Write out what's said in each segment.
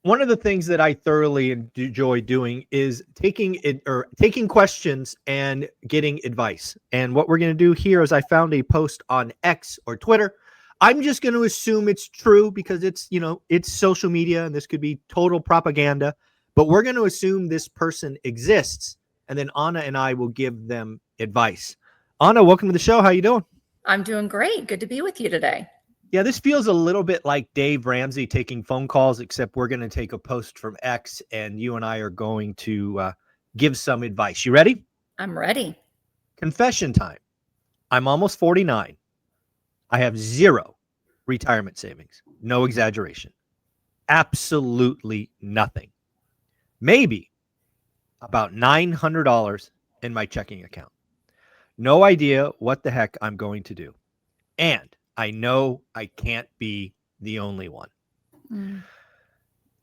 one of the things that I thoroughly enjoy doing is taking questions and getting advice. And what we're going to do here is I found a post on X or Twitter. I'm just going to assume it's true because it's social media and this could be total propaganda, but we're going to assume this person exists. And then Anna and I will give them advice. Anna, welcome to the show. How you doing? I'm doing great. Good to be with you today. Yeah, this feels a little bit like Dave Ramsey taking phone calls, except we're going to take a post from X and you and I are going to give some advice. You ready? I'm ready. Confession time. I'm almost 49. I have zero retirement savings. No exaggeration. Absolutely nothing. Maybe about $900 in my checking account. No idea what the heck I'm going to do. And I know I can't be the only one.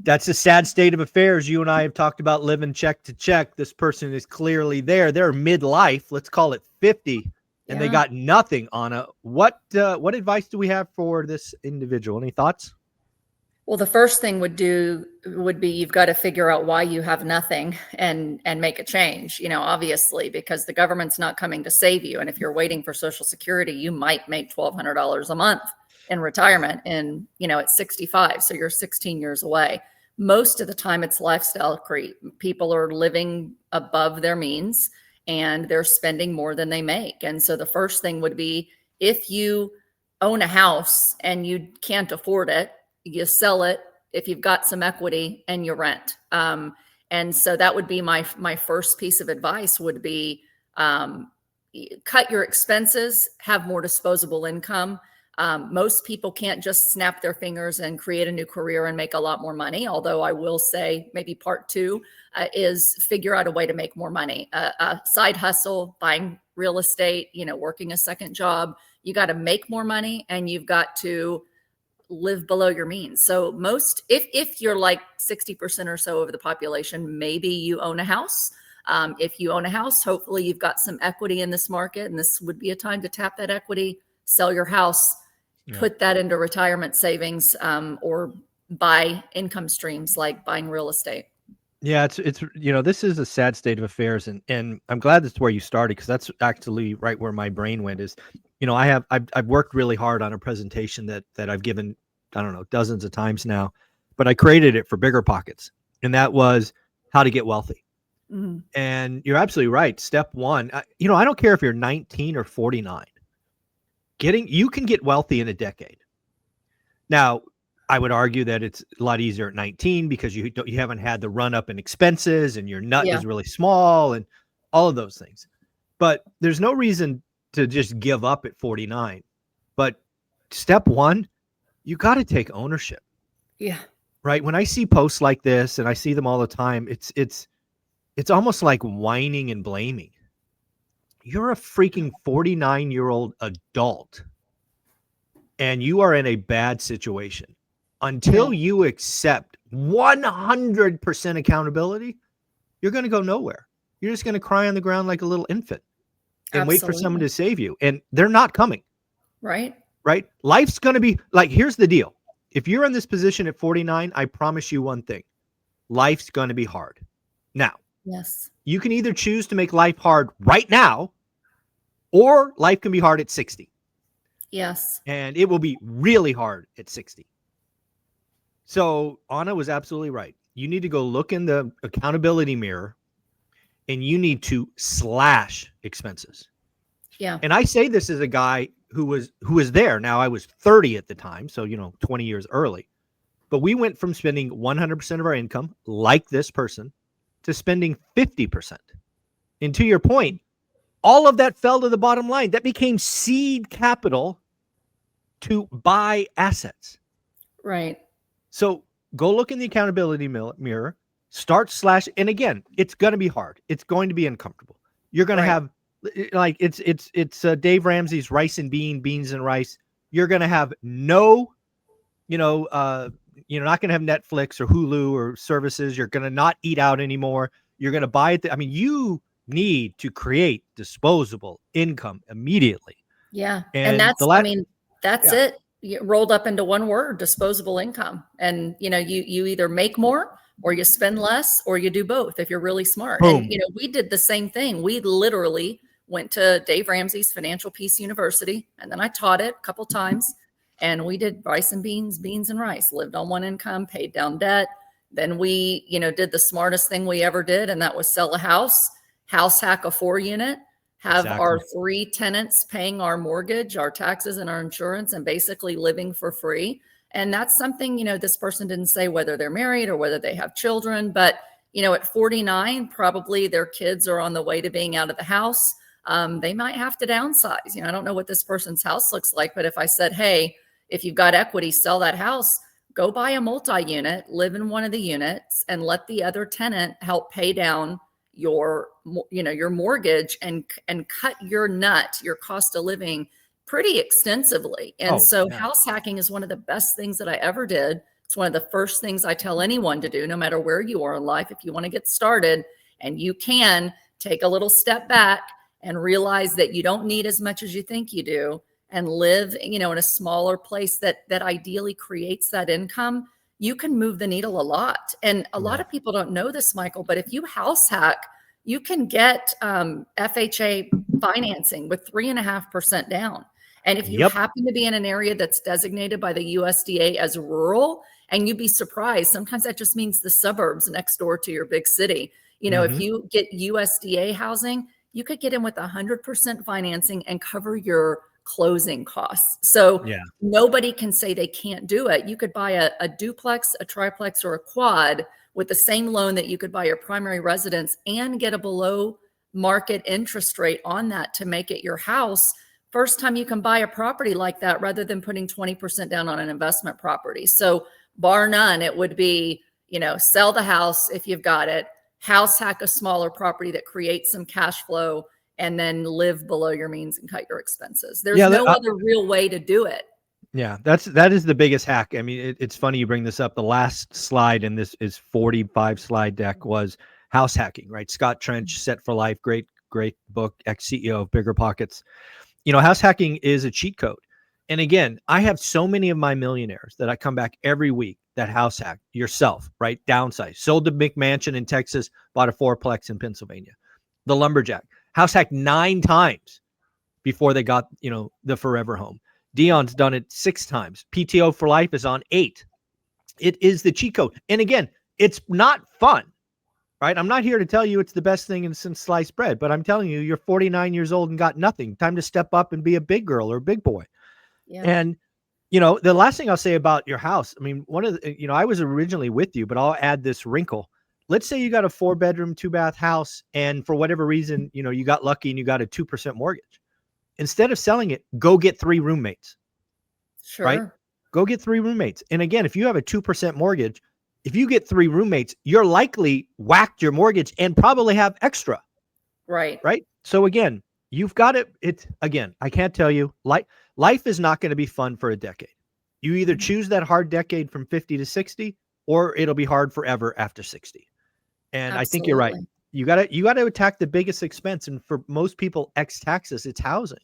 That's a sad state of affairs. You and I have talked about living check to check. This person is clearly there. They're midlife. Let's call it 50. And they got nothing, Anna. What advice do we have for this individual? Any thoughts? Well, the first thing would be you've got to figure out why you have nothing and make a change, obviously, because the government's not coming to save you. And if you're waiting for Social Security, you might make $1,200 a month in retirement at 65. So you're 16 years away. Most of the time it's lifestyle creep. People are living above their means and they're spending more than they make. And so the first thing would be, if you own a house and you can't afford it, you sell it if you've got some equity and you rent. And so that would be my first piece of advice would be cut your expenses, have more disposable income. Most people can't just snap their fingers and create a new career and make a lot more money. Although I will say maybe part two is figure out a way to make more money. A side hustle, buying real estate, working a second job. You got to make more money and you've got to live below your means. So if you're like 60% or so of the population, maybe you own a house. If you own a house, hopefully you've got some equity in this market, and this would be a time to tap that equity, sell your house, put that into retirement savings, or buy income streams like buying real estate. Yeah, it's this is a sad state of affairs, and I'm glad that's where you started, because that's actually right where my brain went. Is I've worked really hard on a presentation that I've given, I don't know, dozens of times now, but I created it for Bigger Pockets, and that was how to get wealthy. Mm-hmm. And you're absolutely right. Step one, I don't care if you're 19 or 49, you can get wealthy in a decade. Now, I would argue that it's a lot easier at 19 because you haven't had the run up in expenses and your nut is really small and all of those things. But there's no reason to just give up at 49. But step one, you got to take ownership. Yeah. Right. When I see posts like this, and I see them all the time, it's almost like whining and blaming. You're a freaking 49-year-old adult and you are in a bad situation. Until you accept 100% accountability, you're going to go nowhere. You're just going to cry on the ground like a little infant and wait for someone to save you. And they're not coming. Right. Right. Life's going to be like, here's the deal. If you're in this position at 49, I promise you one thing. Life's going to be hard. Now, you can either choose to make life hard right now, or life can be hard at 60. Yes. And it will be really hard at 60. So Anna was absolutely right. You need to go look in the accountability mirror and you need to slash expenses. Yeah. And I say this as a guy who was there. Now, I was 30 at the time, so 20 years early. But we went from spending 100% of our income, like this person, to spending 50%. And to your point, all of that fell to the bottom line. That became seed capital to buy assets. Right. So go look in the accountability mirror, start slash. And again, it's going to be hard. It's going to be uncomfortable. You're going to have like, it's Dave Ramsey's rice and beans and rice. You're going to have no, you're not going to have Netflix or Hulu or services. You're going to not eat out anymore. You're going to buy it. you need to create disposable income immediately. Yeah. And that's, that's it. rolled up into one word: disposable income. And you either make more or you spend less or you do both if you're really smart. And Boom. we did the same thing. We literally went to Dave Ramsey's Financial Peace University, and then I taught it a couple times. And we did rice and beans and rice, lived on one income, paid down debt. Then we, did the smartest thing we ever did, and that was sell a house hack a 4-unit, have our Exactly. 3 tenants paying our mortgage, our taxes, and our insurance, and basically living for free. And that's something, this person didn't say whether they're married or whether they have children, but, at 49, probably their kids are on the way to being out of the house. They might have to downsize. I don't know what this person's house looks like, but if I said, hey, if you've got equity, sell that house, go buy a multi-unit, live in one of the units, and let the other tenant help pay down your mortgage and cut your cost of living pretty extensively. And so house hacking is one of the best things that I ever did. It's one of the first things I tell anyone to do, no matter where you are in life. If you want to get started, and you can take a little step back and realize that you don't need as much as you think you do, and live, in a smaller place that ideally creates that income, you can move the needle a lot. And a lot of people don't know this, Michael, but if you house hack, you can get FHA financing with 3.5% down. And if you happen to be in an area that's designated by the USDA as rural, and you'd be surprised, sometimes that just means the suburbs next door to your big city. If you get USDA housing, you could get in with 100% financing and cover your closing costs. So nobody can say they can't do it. You could buy a duplex, a triplex, or a quad with the same loan that you could buy your primary residence and get a below market interest rate on that to make it your house. First time you can buy a property like that rather than putting 20% down on an investment property. So bar none, it would be, sell the house if you've got it, house hack a smaller property that creates some cash flow, and then live below your means and cut your expenses. There's no other real way to do it. Yeah, that is the biggest hack. I mean, it's funny you bring this up. The last slide in this is 45 slide deck was house hacking, right? Scott Trench, Set for Life, great book, ex-CEO of Bigger Pockets. House hacking is a cheat code. And again, I have so many of my millionaires that I come back every week that house hack yourself, right? Downsize, sold the McMansion in Texas, bought a 4-plex in Pennsylvania. The lumberjack house hacked 9 times before they got, the forever home. Dion's done it 6 times. PTO for Life is on 8. It is the cheat code. And again, it's not fun, right? I'm not here to tell you it's the best thing since sliced bread, but I'm telling you, you're 49 years old and got nothing. Time to step up and be a big girl or a big boy. Yeah. And, the last thing I'll say about your house, I mean, one of the, I was originally with you, but I'll add this wrinkle. Let's say you got a 4-bedroom, 2-bath house, and for whatever reason, you got lucky and you got a 2% mortgage. Instead of selling it, go get 3 roommates. Sure. Right? Go get 3 roommates. And again, if you have a 2% mortgage, if you get 3 roommates, you're likely whacked your mortgage and probably have extra. Right. Right. So again, you've got it. Again, I can't tell you, life is not going to be fun for a decade. You either choose that hard decade from 50 to 60, or it'll be hard forever after 60. And I think you're right. You got to attack the biggest expense. And for most people, ex taxes, it's housing.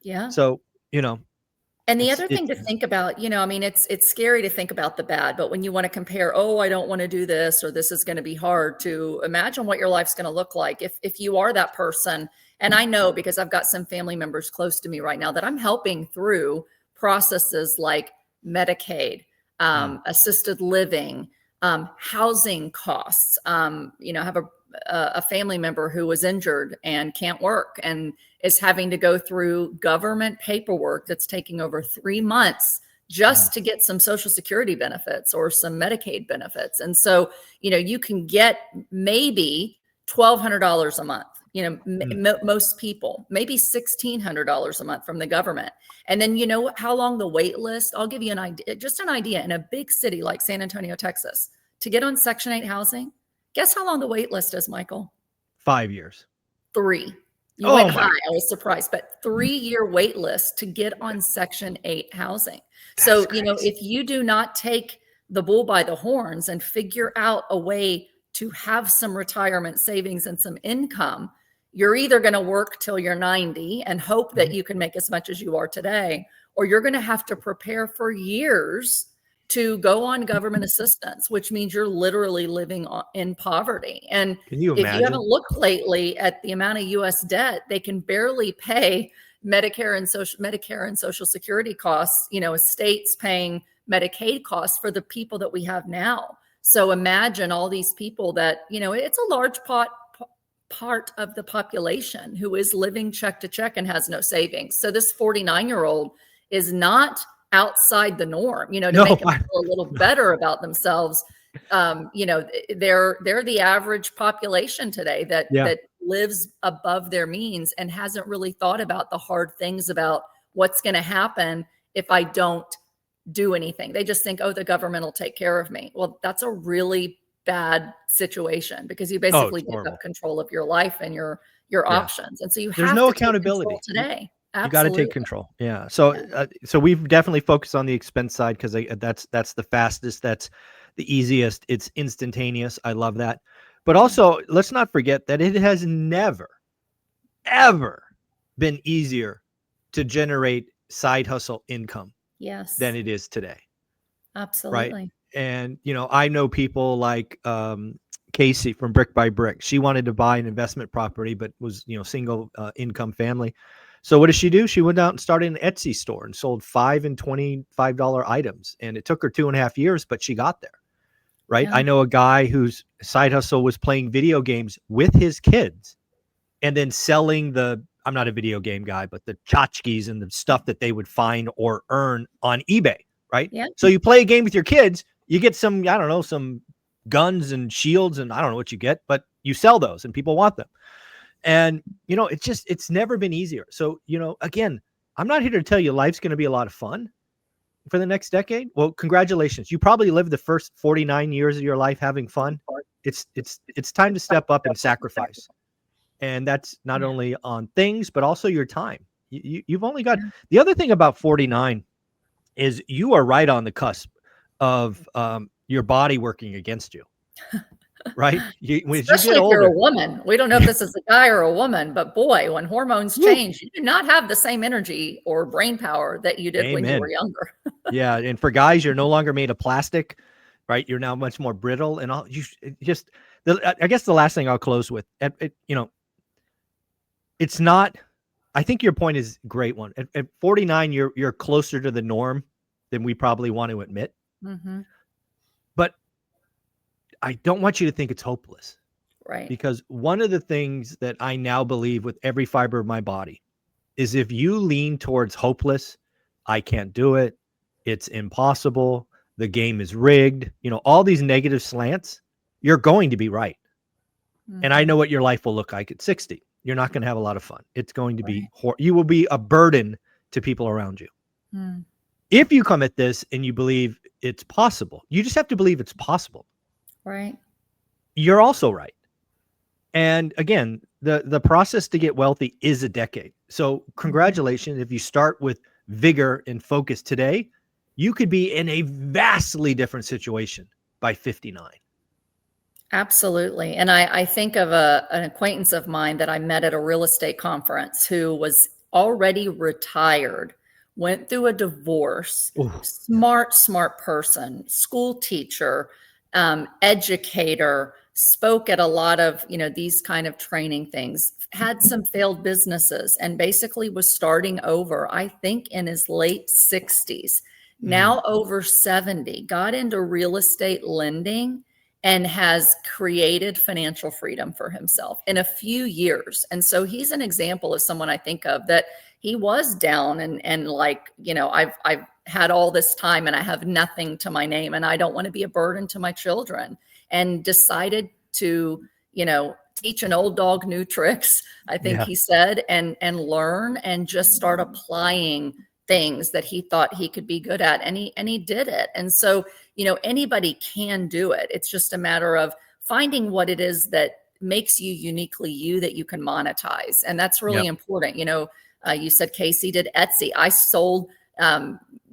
Yeah. So, and the other thing to think about, I mean, it's scary to think about the bad, but when you want to compare, oh, I don't want to do this, or this is going to be hard, to imagine what your life's going to look like if you are that person. And I know, because I've got some family members close to me right now that I'm helping through processes like Medicaid, assisted living, housing costs. I have a family member who was injured and can't work and is having to go through government paperwork that's taking over 3 months just to get some Social Security benefits or some Medicaid benefits. And so, you can get maybe $1,200 a month, most people, maybe $1,600 a month from the government. And then, how long the wait list, I'll give you an idea, just an idea. In a big city like San Antonio, Texas, to get on Section 8 housing, guess how long the wait list is, Michael? 5 years. 3. You went high. I was surprised, but 3-year wait list to get on Section 8 housing. So, if you do not take the bull by the horns and figure out a way to have some retirement savings and some income, you're either going to work till you're 90 and hope that you can make as much as you are today, or you're going to have to prepare for years to go on government assistance, which means you're literally living in poverty. And Can you if you haven't imagine? looked lately at the amount of US debt, they can barely pay Medicare and Social Security costs, states paying Medicaid costs for the people that we have now. So imagine all these people that, it's a large part of the population who is living check to check and has no savings. So this 49-year-old is not outside the norm, to No, make them feel a little better about themselves. They're the average population today that yeah. that lives above their means and hasn't really thought about the hard things about what's going to happen if I don't do anything. They just think, oh, the government will take care of me. Well, that's a really bad situation because you basically give up control of your life and your options. And so you There's have no to take control accountability today. You got to take control. Yeah. So we've definitely focused on the expense side because that's the fastest. That's the easiest. It's instantaneous. I love that. But also, let's not forget that it has never, ever been easier to generate side hustle income than it is today. Absolutely. Right. And, I know people like Casey from Brick by Brick. She wanted to buy an investment property, but was, single income family. So what did she do? She went out and started an Etsy store and sold $5 and $25 items. And it took her 2.5 years, but she got there. Right. Yeah. I know a guy whose side hustle was playing video games with his kids and then selling I'm not a video game guy, but the tchotchkes and the stuff that they would find or earn on eBay. Right. Yeah. So you play a game with your kids, you get some, I don't know, some guns and shields and I don't know what you get, but you sell those and people want them. And, it's never been easier. So, again, I'm not here to tell you life's going to be a lot of fun for the next decade. Well, congratulations. You probably lived the first 49 years of your life having fun. It's time to step up and sacrifice. And that's not only on things, but also your time. You've only got, the other thing about 49 is you are right on the cusp of your body working against you. Right? Especially if you're a woman. We don't know if this is a guy or a woman, but boy, when hormones change, you do not have the same energy or brain power that you did when you were younger. Yeah. And for guys, you're no longer made of plastic, right? You're now much more brittle and all. I guess the last thing I'll close with, it's not, I think your point is a great one. At 49, you're closer to the norm than we probably want to admit. Mm-hmm. But I don't want you to think it's hopeless. Right. Because one of the things that I now believe with every fiber of my body is if you lean towards hopeless, I can't do it, it's impossible, the game is rigged, all these negative slants, you're going to be right. Mm-hmm. And I know what your life will look like at 60. You're not going to have a lot of fun. It's going to be, you will be a burden to people around you. Mm. If you come at this and you believe it's possible, you just have to believe it's possible. Right. You're also right. And again, the process to get wealthy is a decade. So congratulations. If you start with vigor and focus today, you could be in a vastly different situation by 59. Absolutely. And I think of an acquaintance of mine that I met at a real estate conference who was already retired, went through a divorce, smart person, school teacher, educator, spoke at a lot of, these kind of training things, had some failed businesses and basically was starting over, I think in his late 60s, now over 70, got into real estate lending and has created financial freedom for himself in a few years. And so he's an example of someone I think of that he was down and like, I've had all this time and I have nothing to my name and I don't want to be a burden to my children, and decided to, teach an old dog new tricks, I think he said, and learn and just start applying things that he thought he could be good at. And he did it. And so, anybody can do it. It's just a matter of finding what it is that makes you uniquely you that you can monetize. And that's really important. You said Casey did Etsy. I sold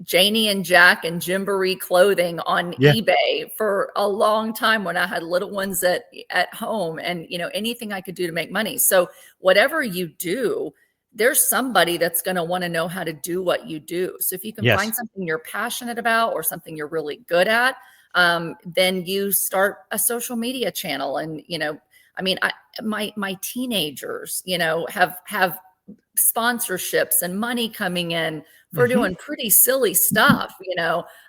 Janie and Jack and Gymboree clothing on eBay for a long time when I had little ones at home, and anything I could do to make money. So whatever you do, there's somebody that's going to want to know how to do what you do. So if you can Yes. find something you're passionate about or something you're really good at, then you start a social media channel. And, I mean, my teenagers, have sponsorships and money coming in for Hmm. doing pretty silly stuff,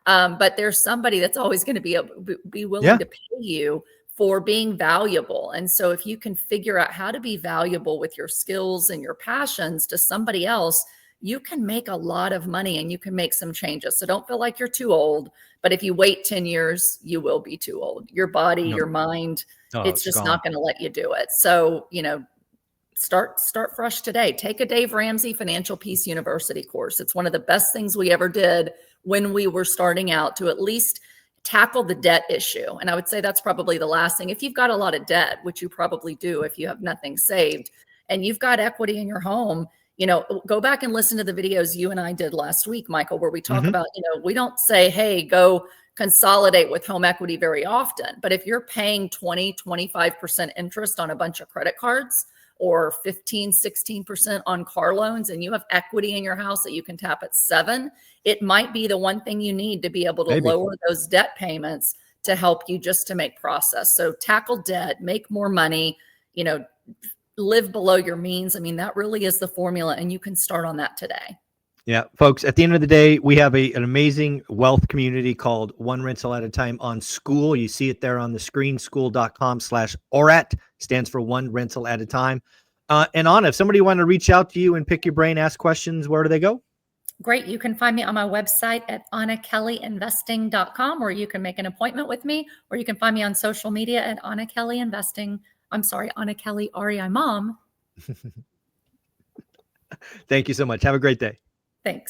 but there's somebody that's always going to be willing Yeah. to pay you for being valuable. And so if you can figure out how to be valuable with your skills and your passions to somebody else, you can make a lot of money and you can make some changes. So don't feel like you're too old, but if you wait 10 years, you will be too old. Your body, No. your mind, Oh, it's it's just gone. not going to let you do it. So, start fresh today. Take a Dave Ramsey Financial Peace University course. It's one of the best things we ever did when we were starting out, to at least tackle the debt issue. And I would say that's probably the last thing. If you've got a lot of debt, which you probably do if you have nothing saved, and you've got equity in your home, go back and listen to the videos you and I did last week, Michael, where we talk Hmm. about, we don't say, hey, go consolidate with home equity very often. But if you're paying 20-25% interest on a bunch of credit cards, or 15-16% on car loans, and you have equity in your house that you can tap at 7, it might be the one thing you need to be able to Maybe. lower those debt payments to help you just to make process. So tackle debt, make more money, live below your means. I mean, that really is the formula, and you can start on that today. Yeah, folks, at the end of the day, we have an amazing wealth community called One Rental at a Time on School. You see it there on the screen, school.com/ORaaT, stands for One Rental at a Time. And Anna, if somebody wanted to reach out to you and pick your brain, ask questions, where do they go? Great. You can find me on my website at AnnaKellyInvesting.com, or you can make an appointment with me, or you can find me on social media at Anna Kelly Investing. I'm sorry, Anna Kelly REI Mom. Thank you so much. Have a great day. Thanks.